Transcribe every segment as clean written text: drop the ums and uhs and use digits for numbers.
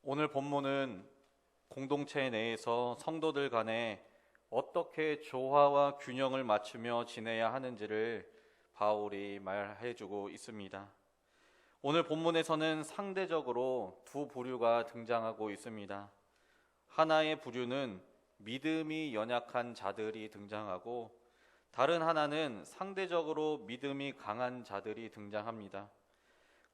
오늘 본문은 공동체 내에서 성도들 간에 어떻게 조화와 균형을 맞추며 지내야 하는지를 바울이 말해주고 있습니다. 오늘 본문에서는 상대적으로 두 부류가 등장하고 있습니다. 하나의 부류는 믿음이 연약한 자들이 등장하고 다른 하나는 상대적으로 믿음이 강한 자들이 등장합니다.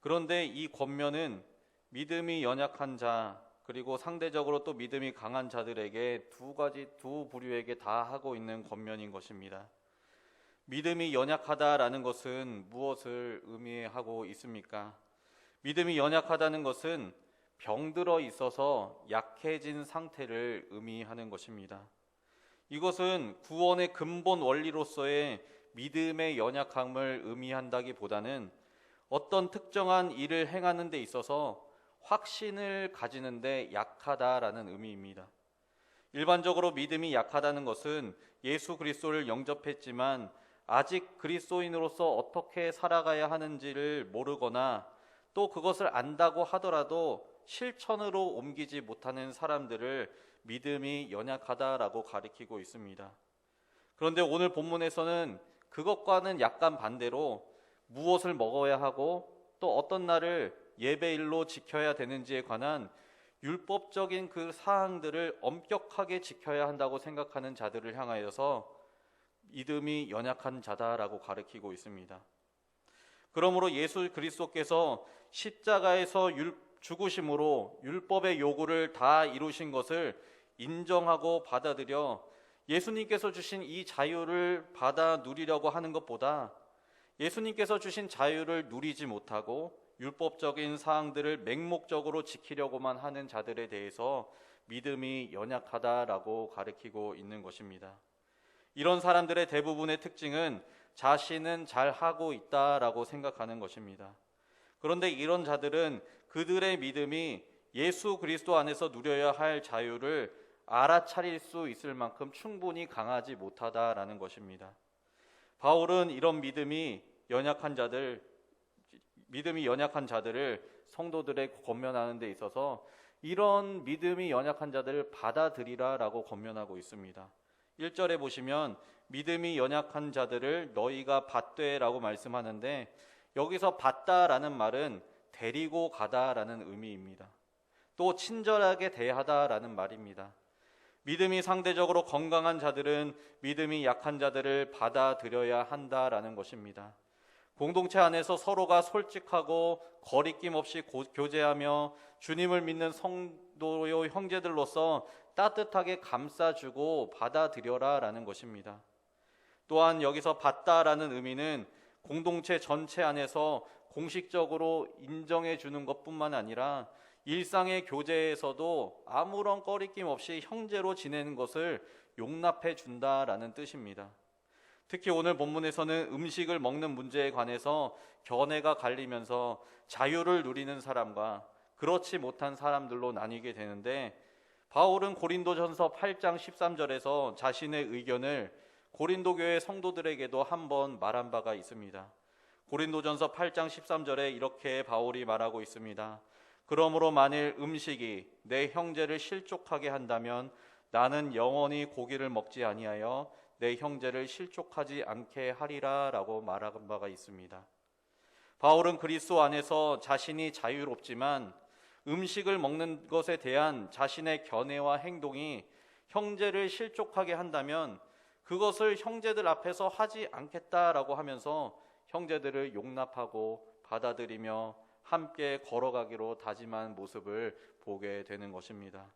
그런데 이 권면은 믿음이 연약한 자 그리고 상대적으로 또 믿음이 강한 자들에게 두 부류에게 다 하고 있는 권면인 것입니다. 믿음이 연약하다라는 것은 무엇을 의미하고 있습니까? 믿음이 연약하다는 것은 병들어 있어서 약해진 상태를 의미하는 것입니다. 이것은 구원의 근본 원리로서의 믿음의 연약함을 의미한다기보다는 어떤 특정한 일을 행하는 데 있어서 확신을 가지는 데 약하다라는 의미입니다. 일반적으로 믿음이 약하다는 것은 예수 그리스도를 영접했지만 아직 그리스도인으로서 어떻게 살아가야 하는지를 모르거나 또 그것을 안다고 하더라도 실천으로 옮기지 못하는 사람들을 믿음이 연약하다라고 가리키고 있습니다. 그런데 오늘 본문에서는 그것과는 약간 반대로 무엇을 먹어야 하고 또 어떤 날을 예배일로 지켜야 되는지에 관한 율법적인 그 사항들을 엄격하게 지켜야 한다고 생각하는 자들을 향하여서 믿음이 연약한 자다라고 가리키고 있습니다. 그러므로 예수 그리스도께서 십자가에서 죽으심으로 율법의 요구를 다 이루신 것을 인정하고 받아들여 예수님께서 주신 이 자유를 받아 누리려고 하는 것보다 예수님께서 주신 자유를 누리지 못하고 율법적인 사항들을 맹목적으로 지키려고만 하는 자들에 대해서 믿음이 연약하다라고 가리키고 있는 것입니다. 이런 사람들의 대부분의 특징은 자신은 잘하고 있다라고 생각하는 것입니다. 그런데 이런 자들은 그들의 믿음이 예수 그리스도 안에서 누려야 할 자유를 알아차릴 수 있을 만큼 충분히 강하지 못하다라는 것입니다. 바울은 이런 믿음이 연약한 자들을 성도들에 권면하는 데 있어서 이런 믿음이 연약한 자들을 받아들이라라고 권면하고 있습니다. 1절에 보시면 믿음이 연약한 자들을 너희가 받되라고 말씀하는데 여기서 받다라는 말은 데리고 가다라는 의미입니다. 또 친절하게 대하다라는 말입니다. 믿음이 상대적으로 건강한 자들은 믿음이 약한 자들을 받아들여야 한다라는 것입니다. 공동체 안에서 서로가 솔직하고 거리낌 없이 교제하며 주님을 믿는 성도요 형제들로서 따뜻하게 감싸주고 받아들여라라는 것입니다. 또한 여기서 받다라는 의미는 공동체 전체 안에서 공식적으로 인정해 주는 것뿐만 아니라 일상의 교제에서도 아무런 꺼리낌 없이 형제로 지내는 것을 용납해 준다라는 뜻입니다. 특히 오늘 본문에서는 음식을 먹는 문제에 관해서 견해가 갈리면서 자유를 누리는 사람과 그렇지 못한 사람들로 나뉘게 되는데 바울은 고린도전서 8장 13절에서 자신의 의견을 고린도 교회 성도들에게도 한번 말한 바가 있습니다. 고린도전서 8장 13절에 이렇게 바울이 말하고 있습니다. 그러므로 만일 음식이 내 형제를 실족하게 한다면 나는 영원히 고기를 먹지 아니하여 내 형제를 실족하지 않게 하리라 라고 말한 바가 있습니다. 바울은 그리스도 안에서 자신이 자유롭지만 음식을 먹는 것에 대한 자신의 견해와 행동이 형제를 실족하게 한다면 그것을 형제들 앞에서 하지 않겠다라고 하면서 형제들을 용납하고 받아들이며 함께 걸어가기로 다짐한 모습을 보게 되는 것입니다.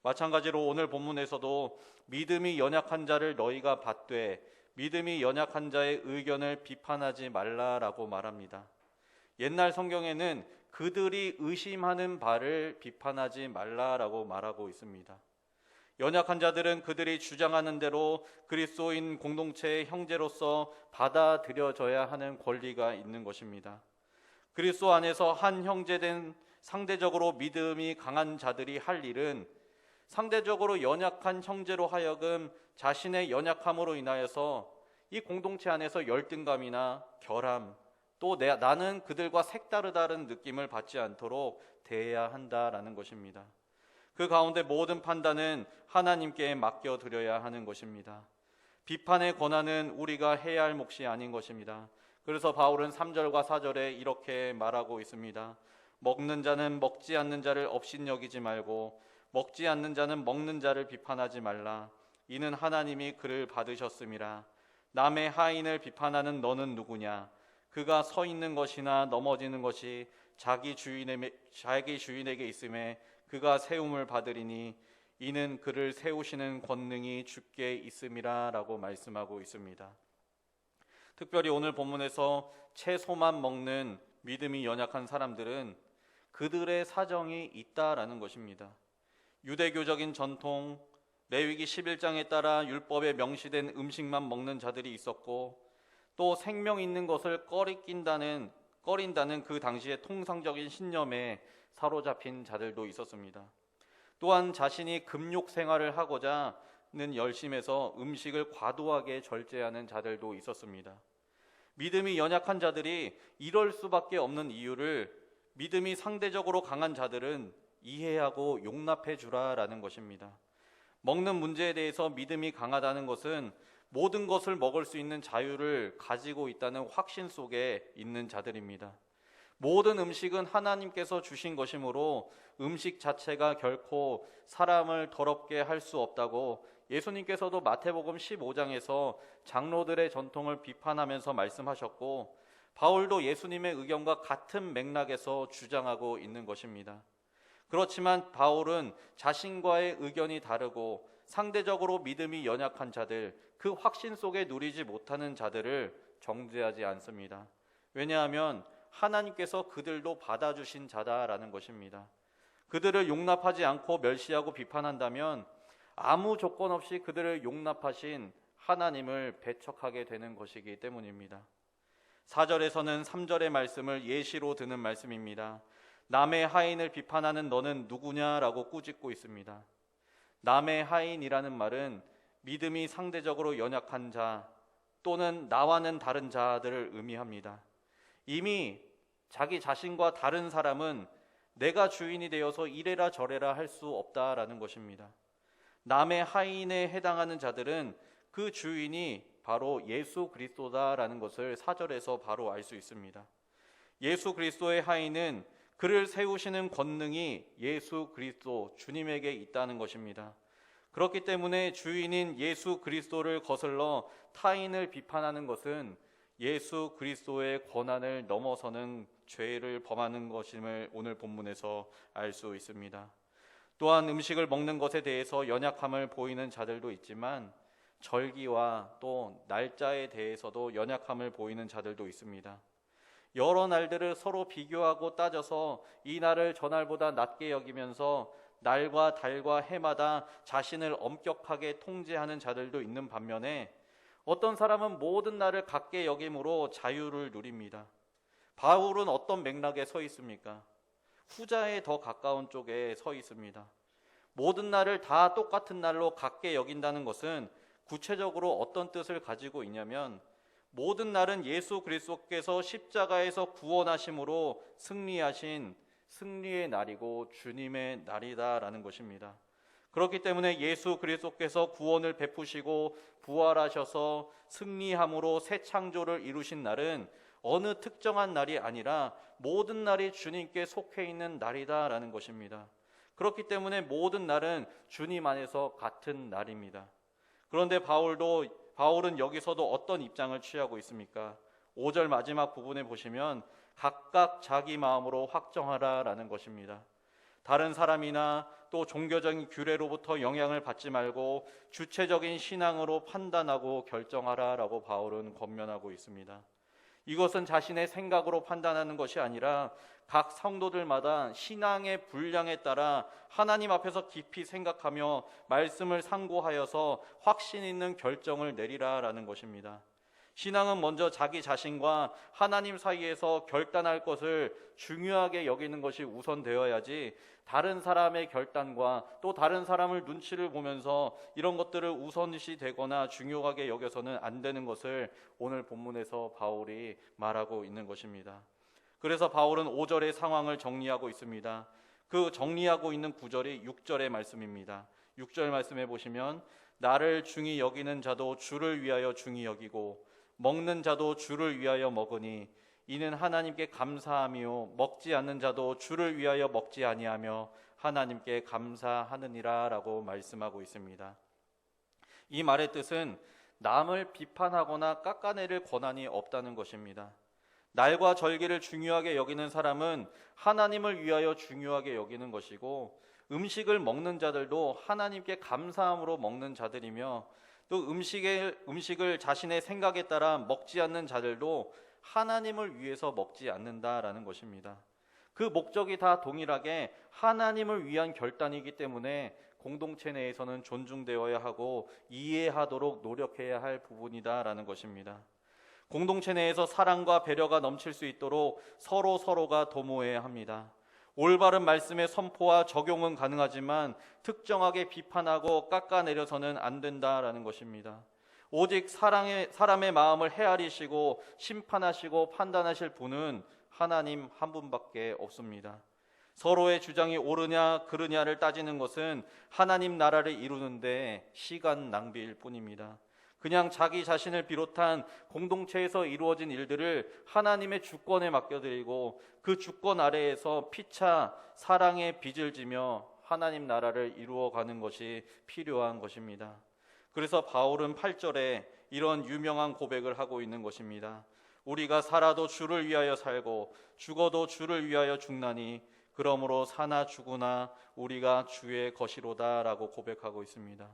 마찬가지로 오늘 본문에서도 믿음이 연약한 자를 너희가 받되 믿음이 연약한 자의 의견을 비판하지 말라라고 말합니다. 옛날 성경에는 그들이 의심하는 바를 비판하지 말라라고 말하고 있습니다. 연약한 자들은 그들이 주장하는 대로 그리스도인 공동체의 형제로서 받아들여져야 하는 권리가 있는 것입니다. 그리스도 안에서 한 형제된 상대적으로 믿음이 강한 자들이 할 일은 상대적으로 연약한 형제로 하여금 자신의 연약함으로 인하여서 이 공동체 안에서 열등감이나 결함 또 나는 그들과 색다르다는 느낌을 받지 않도록 대해야 한다라는 것입니다. 그 가운데 모든 판단은 하나님께 맡겨드려야 하는 것입니다. 비판의 권한은 우리가 해야 할 몫이 아닌 것입니다. 그래서 바울은 3절과 4절에 이렇게 말하고 있습니다. 먹는 자는 먹지 않는 자를 업신여기지 말고 먹지 않는 자는 먹는 자를 비판하지 말라. 이는 하나님이 그를 받으셨음이라. 남의 하인을 비판하는 너는 누구냐? 그가 서 있는 것이나 넘어지는 것이 자기 주인에게 있음에 그가 세움을 받으리니 이는 그를 세우시는 권능이 주께 있음이라 라고 말씀하고 있습니다. 특별히 오늘 본문에서 채소만 먹는 믿음이 연약한 사람들은 그들의 사정이 있다라는 것입니다. 유대교적인 전통, 레위기 11장에 따라 율법에 명시된 음식만 먹는 자들이 있었고, 또 생명 있는 것을 꺼린다는 그 당시의 통상적인 신념에 사로잡힌 자들도 있었습니다. 또한 자신이 금욕 생활을 하고자는 열심에서 음식을 과도하게 절제하는 자들도 있었습니다. 믿음이 연약한 자들이 이럴 수밖에 없는 이유를 믿음이 상대적으로 강한 자들은 이해하고 용납해 주라라는 것입니다. 먹는 문제에 대해서 믿음이 강하다는 것은 모든 것을 먹을 수 있는 자유를 가지고 있다는 확신 속에 있는 자들입니다. 모든 음식은 하나님께서 주신 것이므로 음식 자체가 결코 사람을 더럽게 할 수 없다고 예수님께서도 마태복음 15장에서 장로들의 전통을 비판하면서 말씀하셨고, 바울도 예수님의 의견과 같은 맥락에서 주장하고 있는 것입니다. 그렇지만 바울은 자신과의 의견이 다르고 상대적으로 믿음이 연약한 자들, 그 확신 속에 누리지 못하는 자들을 정죄하지 않습니다. 왜냐하면 하나님께서 그들도 받아주신 자다라는 것입니다. 그들을 용납하지 않고 멸시하고 비판한다면 아무 조건 없이 그들을 용납하신 하나님을 배척하게 되는 것이기 때문입니다. 4절에서는 3절의 말씀을 예시로 드는 말씀입니다. 남의 하인을 비판하는 너는 누구냐라고 꾸짖고 있습니다. 남의 하인이라는 말은 믿음이 상대적으로 연약한 자 또는 나와는 다른 자들을 의미합니다. 이미 자기 자신과 다른 사람은 내가 주인이 되어서 이래라 저래라 할 수 없다라는 것입니다. 남의 하인에 해당하는 자들은 그 주인이 바로 예수 그리스도다라는 것을 4절에서 바로 알 수 있습니다. 예수 그리스도의 하인은 그를 세우시는 권능이 예수 그리스도 주님에게 있다는 것입니다. 그렇기 때문에 주인인 예수 그리스도를 거슬러 타인을 비판하는 것은 예수 그리스도의 권한을 넘어서는 죄를 범하는 것임을 오늘 본문에서 알 수 있습니다. 또한 음식을 먹는 것에 대해서 연약함을 보이는 자들도 있지만 절기와 또 날짜에 대해서도 연약함을 보이는 자들도 있습니다. 여러 날들을 서로 비교하고 따져서 이 날을 저날보다 낮게 여기면서 날과 달과 해마다 자신을 엄격하게 통제하는 자들도 있는 반면에 어떤 사람은 모든 날을 같게 여김으로 자유를 누립니다. 바울은 어떤 맥락에 서 있습니까? 후자에 더 가까운 쪽에 서 있습니다. 모든 날을 다 똑같은 날로 같게 여긴다는 것은 구체적으로 어떤 뜻을 가지고 있냐면 모든 날은 예수 그리스도께서 십자가에서 구원하심으로 승리하신 승리의 날이고 주님의 날이다라는 것입니다. 그렇기 때문에 예수 그리스도께서 구원을 베푸시고 부활하셔서 승리함으로 새 창조를 이루신 날은 어느 특정한 날이 아니라 모든 날이 주님께 속해 있는 날이다라는 것입니다. 그렇기 때문에 모든 날은 주님 안에서 같은 날입니다. 그런데 바울은 여기서도 어떤 입장을 취하고 있습니까? 5절 마지막 부분에 보시면 각각 자기 마음으로 확정하라라는 것입니다. 다른 사람이나 또 종교적인 규례로부터 영향을 받지 말고 주체적인 신앙으로 판단하고 결정하라라고 바울은 권면하고 있습니다. 이것은 자신의 생각으로 판단하는 것이 아니라 각 성도들마다 신앙의 분량에 따라 하나님 앞에서 깊이 생각하며 말씀을 상고하여서 확신 있는 결정을 내리라라는 것입니다. 신앙은 먼저 자기 자신과 하나님 사이에서 결단할 것을 중요하게 여기는 것이 우선되어야지, 다른 사람의 결단과 또 다른 사람을 눈치를 보면서 이런 것들을 우선시 되거나 중요하게 여겨서는 안 되는 것을 오늘 본문에서 바울이 말하고 있는 것입니다. 그래서 바울은 5절의 상황을 정리하고 있습니다. 그 정리하고 있는 9절이 6절의 말씀입니다. 6절 말씀해 보시면, 나를 중히 여기는 자도 주를 위하여 중히 여기고 먹는 자도 주를 위하여 먹으니 이는 하나님께 감사하며 먹지 않는 자도 주를 위하여 먹지 아니하며 하나님께 감사하느니라 라고 말씀하고 있습니다. 이 말의 뜻은 남을 비판하거나 깎아내릴 권한이 없다는 것입니다. 날과 절기를 중요하게 여기는 사람은 하나님을 위하여 중요하게 여기는 것이고, 음식을 먹는 자들도 하나님께 감사함으로 먹는 자들이며, 또 음식을 자신의 생각에 따라 먹지 않는 자들도 하나님을 위해서 먹지 않는다라는 것입니다. 그 목적이 다 동일하게 하나님을 위한 결단이기 때문에 공동체 내에서는 존중되어야 하고 이해하도록 노력해야 할 부분이다라는 것입니다. 공동체 내에서 사랑과 배려가 넘칠 수 있도록 서로가 도모해야 합니다. 올바른 말씀의 선포와 적용은 가능하지만 특정하게 비판하고 깎아내려서는 안 된다라는 것입니다. 오직 사람의 마음을 헤아리시고 심판하시고 판단하실 분은 하나님 한 분밖에 없습니다. 서로의 주장이 옳으냐 그르냐를 따지는 것은 하나님 나라를 이루는데 시간 낭비일 뿐입니다. 그냥 자기 자신을 비롯한 공동체에서 이루어진 일들을 하나님의 주권에 맡겨드리고 그 주권 아래에서 피차 사랑의 빚을 지며 하나님 나라를 이루어가는 것이 필요한 것입니다. 그래서 바울은 8절에 이런 유명한 고백을 하고 있는 것입니다. 우리가 살아도 주를 위하여 살고 죽어도 주를 위하여 죽나니 그러므로 사나 죽으나 우리가 주의 것이로다 라고 고백하고 있습니다.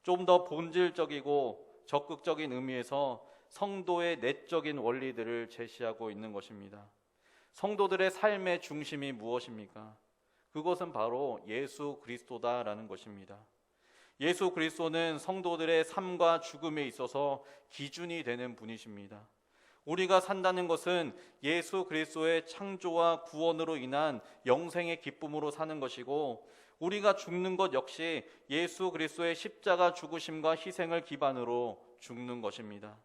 좀 더 본질적이고 적극적인 의미에서 성도의 내적인 원리들을 제시하고 있는 것입니다. 성도들의 삶의 중심이 무엇입니까? 그것은 바로 예수 그리스도다라는 것입니다. 예수 그리스도는 성도들의 삶과 죽음에 있어서 기준이 되는 분이십니다. 우리가 산다는 것은 예수 그리스도의 창조와 구원으로 인한 영생의 기쁨으로 사는 것이고, 우리가 죽는 것 역시 예수 그리스도의 십자가 죽으심과 희생을 기반으로 죽는 것입니다.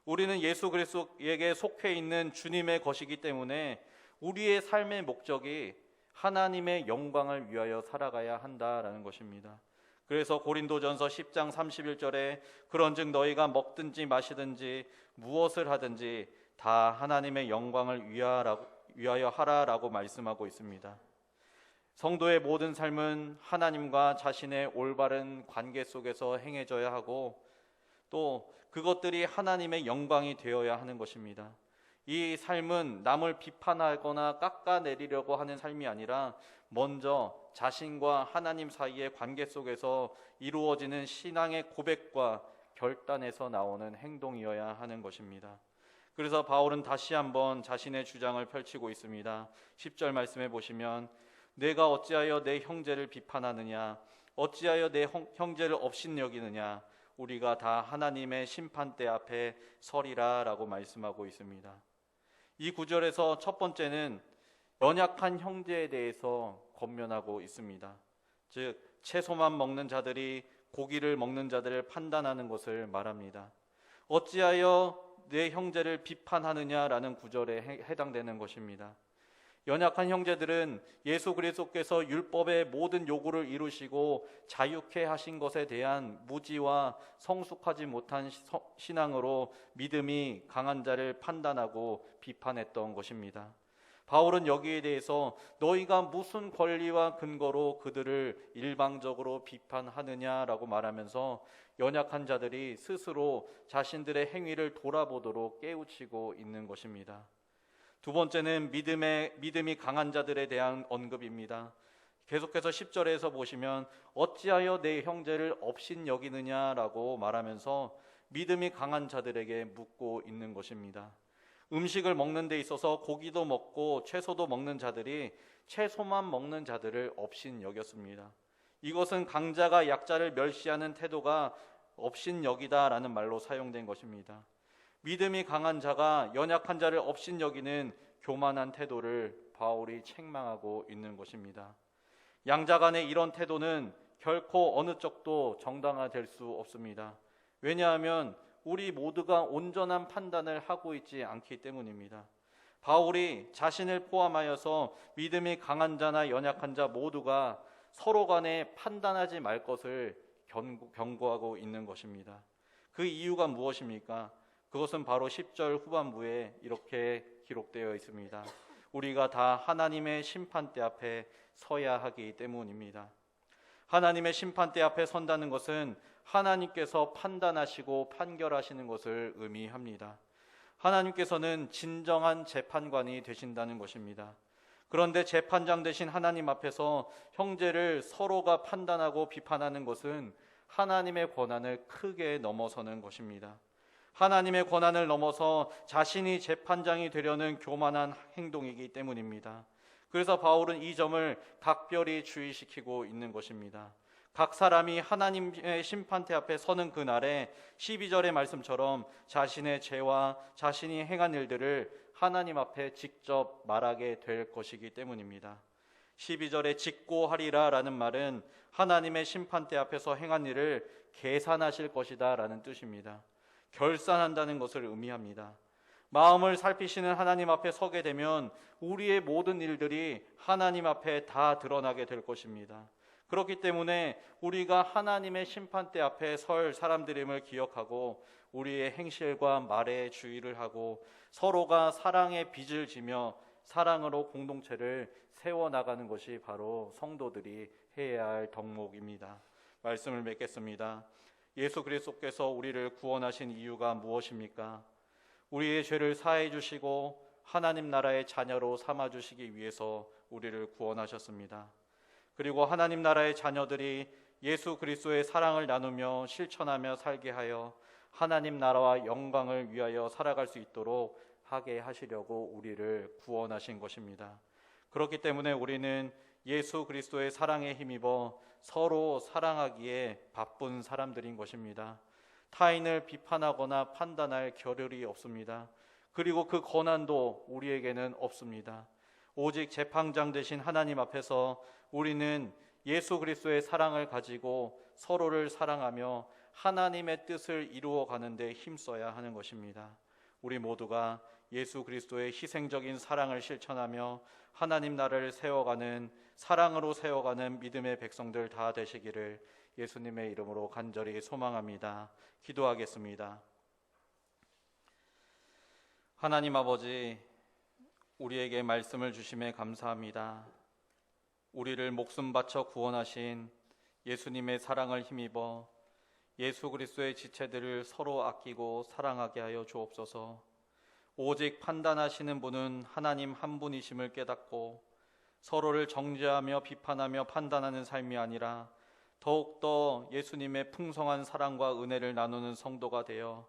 우리는 예수 그리스도에게 속해 있는 주님의 것이기 때문에 우리의 삶의 목적이 하나님의 영광을 위하여 살아가야 한다라는 것입니다. 그래서 고린도전서 10장 31절에 그런즉 너희가 먹든지 마시든지 무엇을 하든지 다 하나님의 영광을 위하여 하라라고 말씀하고 있습니다. 성도의 모든 삶은 하나님과 자신의 올바른 관계 속에서 행해져야 하고, 또 그것들이 하나님의 영광이 되어야 하는 것입니다. 이 삶은 남을 비판하거나 깎아내리려고 하는 삶이 아니라 먼저 자신과 하나님 사이의 관계 속에서 이루어지는 신앙의 고백과 결단에서 나오는 행동이어야 하는 것입니다. 그래서 바울은 다시 한번 자신의 주장을 펼치고 있습니다. 10절 말씀해 보시면, 내가 어찌하여 내 형제를 비판하느냐, 어찌하여 내 형제를 업신여기느냐, 우리가 다 하나님의 심판대 앞에 서리라 라고 말씀하고 있습니다. 이 구절에서 첫 번째는 연약한 형제에 대해서 권면하고 있습니다. 즉 채소만 먹는 자들이 고기를 먹는 자들을 판단하는 것을 말합니다. 어찌하여 내 형제를 비판하느냐라는 구절에 해당되는 것입니다. 연약한 형제들은 예수 그리스도께서 율법의 모든 요구를 이루시고 자유케 하신 것에 대한 무지와 성숙하지 못한 신앙으로 믿음이 강한 자를 판단하고 비판했던 것입니다. 바울은 여기에 대해서 너희가 무슨 권리와 근거로 그들을 일방적으로 비판하느냐라고 말하면서 연약한 자들이 스스로 자신들의 행위를 돌아보도록 깨우치고 있는 것입니다. 두 번째는 믿음이 강한 자들에 대한 언급입니다. 계속해서 10절에서 보시면 어찌하여 내 형제를 업신여기느냐라고 말하면서 믿음이 강한 자들에게 묻고 있는 것입니다. 음식을 먹는 데 있어서 고기도 먹고 채소도 먹는 자들이 채소만 먹는 자들을 업신여겼습니다. 이것은 강자가 약자를 멸시하는 태도가 업신여기다라는 말로 사용된 것입니다. 믿음이 강한 자가 연약한 자를 업신여기는 교만한 태도를 바울이 책망하고 있는 것입니다. 양자 간의 이런 태도는 결코 어느 쪽도 정당화될 수 없습니다. 왜냐하면 우리 모두가 온전한 판단을 하고 있지 않기 때문입니다. 바울이 자신을 포함하여서 믿음이 강한 자나 연약한 자 모두가 서로 간에 판단하지 말 것을 경고하고 있는 것입니다. 그 이유가 무엇입니까? 그것은 바로 10절 후반부에 이렇게 기록되어 있습니다. 우리가 다 하나님의 심판대 앞에 서야 하기 때문입니다. 하나님의 심판대 앞에 선다는 것은 하나님께서 판단하시고 판결하시는 것을 의미합니다. 하나님께서는 진정한 재판관이 되신다는 것입니다. 그런데 재판장 되신 하나님 앞에서 형제를 서로가 판단하고 비판하는 것은 하나님의 권한을 크게 넘어서는 것입니다. 하나님의 권한을 넘어서 자신이 재판장이 되려는 교만한 행동이기 때문입니다. 그래서 바울은 이 점을 각별히 주의시키고 있는 것입니다. 각 사람이 하나님의 심판대 앞에 서는 그날에 12절의 말씀처럼 자신의 죄와 자신이 행한 일들을 하나님 앞에 직접 말하게 될 것이기 때문입니다. 12절에 직고하리라 라는 말은 하나님의 심판대 앞에서 행한 일을 계산하실 것이다 라는 뜻입니다. 결산한다는 것을 의미합니다. 마음을 살피시는 하나님 앞에 서게 되면 우리의 모든 일들이 하나님 앞에 다 드러나게 될 것입니다. 그렇기 때문에 우리가 하나님의 심판대 앞에 설 사람들임을 기억하고 우리의 행실과 말에 주의를 하고 서로가 사랑의 빚을 지며 사랑으로 공동체를 세워나가는 것이 바로 성도들이 해야 할 덕목입니다. 말씀을 맺겠습니다. 예수 그리스도께서 우리를 구원하신 이유가 무엇입니까? 우리의 죄를 사해 주시고 하나님 나라의 자녀로 삼아 주시기 위해서 우리를 구원하셨습니다. 그리고 하나님 나라의 자녀들이 예수 그리스도의 사랑을 나누며 실천하며 살게 하여 하나님 나라와 영광을 위하여 살아갈 수 있도록 하게 하시려고 우리를 구원하신 것입니다. 그렇기 때문에 우리는 예수 그리스도의 사랑에 힘입어 서로 사랑하기에 바쁜 사람들인 것입니다. 타인을 비판하거나 판단할 겨를이 없습니다. 그리고 그 권한도 우리에게는 없습니다. 오직 재판장 되신 하나님 앞에서 우리는 예수 그리스도의 사랑을 가지고 서로를 사랑하며 하나님의 뜻을 이루어 가는데 힘써야 하는 것입니다. 우리 모두가 예수 그리스도의 희생적인 사랑을 실천하며 하나님 나라를 세워가는 사랑으로 세워가는 믿음의 백성들 다 되시기를 예수님의 이름으로 간절히 소망합니다. 기도하겠습니다. 하나님 아버지, 우리에게 말씀을 주심에 감사합니다. 우리를 목숨 바쳐 구원하신 예수님의 사랑을 힘입어 예수 그리스도의 지체들을 서로 아끼고 사랑하게 하여 주옵소서. 오직 판단하시는 분은 하나님 한 분이심을 깨닫고 서로를 정죄하며 비판하며 판단하는 삶이 아니라 더욱더 예수님의 풍성한 사랑과 은혜를 나누는 성도가 되어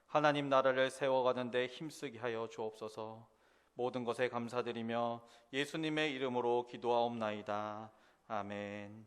하나님 나라를 세워가는 데 힘쓰게 하여 주옵소서. 모든 것에 감사드리며 예수님의 이름으로 기도하옵나이다. 아멘.